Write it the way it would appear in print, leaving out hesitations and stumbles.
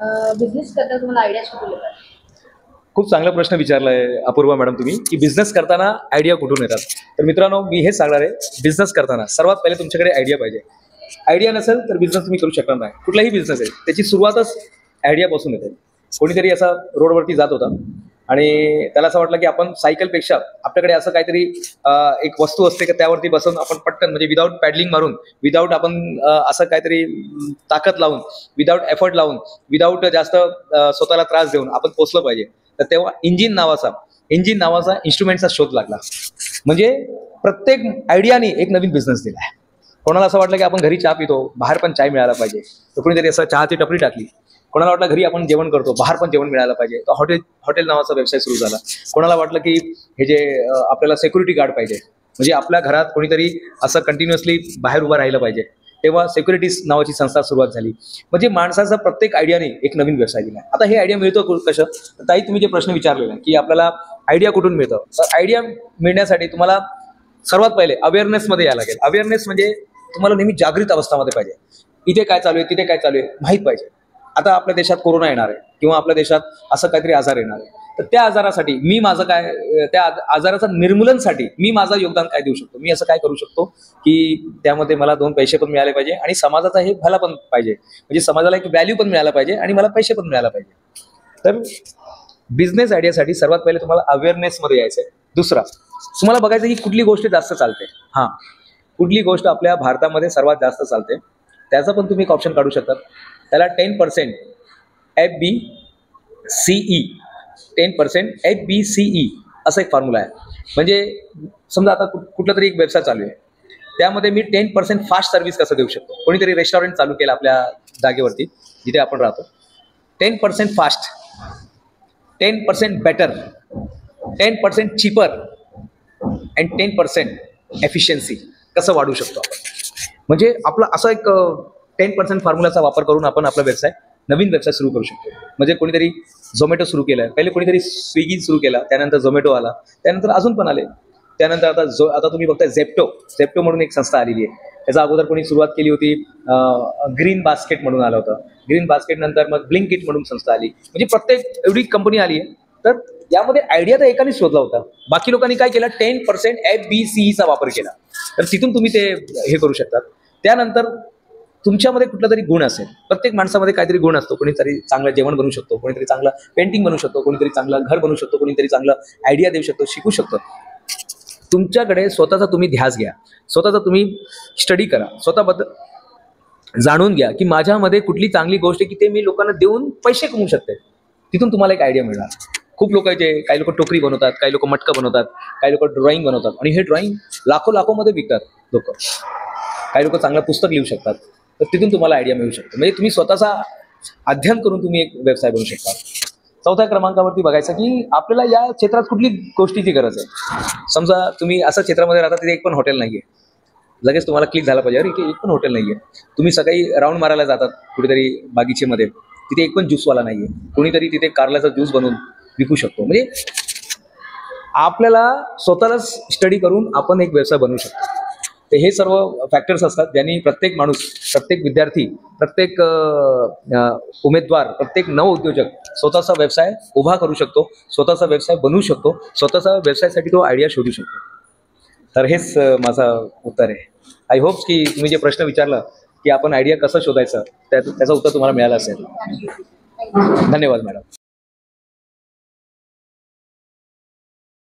Business करता तुम्हाला idea कुठून येतात? खूप चांगला प्रश्न विचारलाय अपूर्वा मॅडम तुम्ही, की बिझनेस करताना आयडिया कुठून येतात. तर मित्रांनो, मी हेच सांगणार आहे, बिझनेस करताना सर्वात पहिले तुमच्याकडे आयडिया पाहिजे. आयडिया नसेल तर बिझनेस तुम्ही करू शकणार नाही. कुठलाही बिझनेस आहे त्याची सुरुवातच आयडियापासून येते. कोणीतरी असा रोडवरती जात होता आणि त्याला असं वाटलं की आपण सायकलपेक्षा आपल्याकडे असं काहीतरी एक वस्तू असते की त्यावरती बसून आपण पटकन, म्हणजे विदाऊट पॅडलिंग मारून, विदाऊट आपण असं काहीतरी ताकद लावून, विदाऊट एफर्ट लावून, विदाऊट जास्त स्वतःला त्रास देऊन आपण पोचलं पाहिजे. तर तेव्हा इंजिन नावाचा इन्स्ट्रुमेंटचा शोध लागला. म्हणजे प्रत्येक आयडियाने एक नवीन बिझनेस दिला आहे. कोणाला असं वाटलं की आपण घरी चहा पितो, बाहेर पण चाय मिळायला पाहिजे, तर कोणीतरी असं चहाची टपरी टाकली. कोणाला वाटलं घरी आपण जेवण करतो, बाहेर पण जेवण मिळायला पाहिजे, तर हॉटेल नावाचा व्यवसाय सुरू झाला. कोणाला वाटलं की हे जे आपल्याला सिक्युरिटी गार्ड पाहिजे, म्हणजे आपल्या घरात कोणीतरी असं कंटिन्युअसली बाहेर उभं राहिलं पाहिजे, तेव्हा सिक्युरिटीज नावाची संस्था सुरुवात झाली. म्हणजे माणसाचा प्रत्येक आयडियाने एक नवीन व्यवसाय दिला. आता हे आयडिया मिळतो कसं? तर ताई, तुम्ही जे प्रश्न विचारलेला की आपल्याला आयडिया कुठून मिळतं, तर आयडिया मिळण्यासाठी तुम्हाला सर्वात पहिले अवेअरनेसमध्ये यायला लागेल. अवेअरनेस म्हणजे तुम्हाला नेहमी जागृत अवस्थामध्ये पाहिजे. इथे काय चालू आहे, तिथे काय चालू आहे माहीत पाहिजे. आता आपल्या देशात कोरोना येणार आहे किंवा आपल्या देशात असं काहीतरी आजार येणार आहे, तर त्या आजारासाठी मी माझं काय, त्या आजाराचं निर्मूलनसाठी मी माझं योगदान काय देऊ शकतो, मी असं काय करू शकतो की त्यामध्ये मला 2 पैसे पण मिळाले पाहिजे आणि समाजाचा हे भला पण पाहिजे, म्हणजे समाजाला एक व्हॅल्यू पण मिळाला पाहिजे आणि मला पैसे पण मिळायला पाहिजे. तर बिझनेस आयडियासाठी सर्वात पहिले तुम्हाला अवेअरनेसमध्ये यायचं आहे. दुसरा, तुम्हाला बघायचं की कुठली गोष्ट जास्त चालते. कुठली गोष्ट आपल्या भारतामध्ये सर्वात जास्त चालते त्याचा पण तुम्ही एक ऑप्शन काढू शकता. त्याला 10% FBCE 10% FBCE असं एक फॉर्म्युला आहे. म्हणजे समजा आता कुठला तरी एक व्यवसाय चालू आहे, त्यामध्ये मी 10% फास्ट सर्व्हिस कसं देऊ शकतो. कोणीतरी रेस्टॉरंट चालू केलं आपल्या जागेवरती जिथे आपण राहतो, 10% fast, 10% better, 10% cheaper and 10% efficiency कसं वाढवू शकतो आपण. म्हणजे आपला असा एक 10% फॉर्म्युलाचा वापर करून आपण आपला व्यवसाय, नवीन व्यवसाय सुरू करू शकतो. म्हणजे कोणीतरी झोमॅटो सुरू केलं, पहिले कोणीतरी स्विगी सुरू केला, त्यानंतर झोमॅटो आला, त्यानंतर अजून पण आले, त्यानंतर आता तुम्ही बघताय झेप्टो म्हणून एक संस्था आलेली आहे. त्याचा अगोदर कोणी सुरुवात केली होती, ग्रीन बास्केट म्हणून आलं होतं. ग्रीन बास्केट नंतर मग ब्लिंकिट म्हणून संस्था आली. म्हणजे प्रत्येक एवढी कंपनी आली आहे. तर यामध्ये आयडिया तर एकाने शोधला होता, बाकी लोकांनी काय केलं, 10% FBCEचा वापर केला. तर तिथून तुम्ही ते हे करू शकतात. त्यानंतर तुमच्यामध्ये कुठला तरी गुण असेल, प्रत्येक माणसामध्ये काहीतरी गुण असतो. कोणीतरी चांगलं जेवण बनवू शकतो, कोणीतरी चांगलं पेंटिंग बनवू शकतो, कोणीतरी चांगलं घर बनवू शकतो, कोणीतरी चांगलं आयडिया देऊ शकतो, शिकू शकतो. तुमच्याकडे स्वतःचा तुम्ही ध्यास घ्या, स्वतःचा तुम्ही स्टडी करा, स्वतःबद्दल जाणून घ्या की माझ्यामध्ये कुठली चांगली गोष्ट आहे की ते मी लोकांना देऊन पैसे कमवू शकते. तिथून तुम्हाला एक आयडिया मिळणार. खूप लोक काही लोक टोकरी बनवतात, काही लोक मटकं बनवतात, काही लोक ड्रॉइंग बनवतात आणि हे ड्रॉइंग लाखोमध्ये विकतात लोक. काही लोक चांगलं पुस्तक लिहू शकतात. तर तिथून तुम्हाला आयडिया मिळू शकतो. म्हणजे तुम्ही स्वतःचा अध्ययन करून तुम्ही एक व्यवसाय बनवू शकता. चौथ्या क्रमांकावरती बघायचं की आपल्याला या क्षेत्रात कुठली गोष्टीची गरज आहे. समजा तुम्ही असं क्षेत्रामध्ये राहता तिथे एक पण हॉटेल नाहीये, लगेच तुम्हाला क्लिक झाला पाहिजे, अरे इथे एक पण हॉटेल नाहीये. तुम्ही सकाळी राऊंड मारायला जातात कुठेतरी बागीचेमध्ये, तिथे एक पण ज्यूसवाला नाहीये, कोणीतरी तिथे कारल्याचा ज्यूस बनवून विकू शकतो. म्हणजे आपल्याला स्वतःलाच स्टडी करून आपण एक व्यवसाय बनवू शकतो. तर हे सर्व फॅक्टर्स असतात ज्यांनी प्रत्येक माणूस, प्रत्येक विद्यार्थी, प्रत्येक उमेदवार, प्रत्येक नवउद्योजक स्वतःचा व्यवसाय उभा करू शकतो, स्वतःचा व्यवसाय बनवू शकतो, स्वतःचा व्यवसायासाठी तो आयडिया शोधू शकतो. तर हेच माझं उत्तर आहे. आय होप की तुम्ही जे प्रश्न विचारला की आपण आयडिया कसं शोधायचं, त्याचं उत्तर तुम्हाला मिळालं असेल. धन्यवाद मॅडम.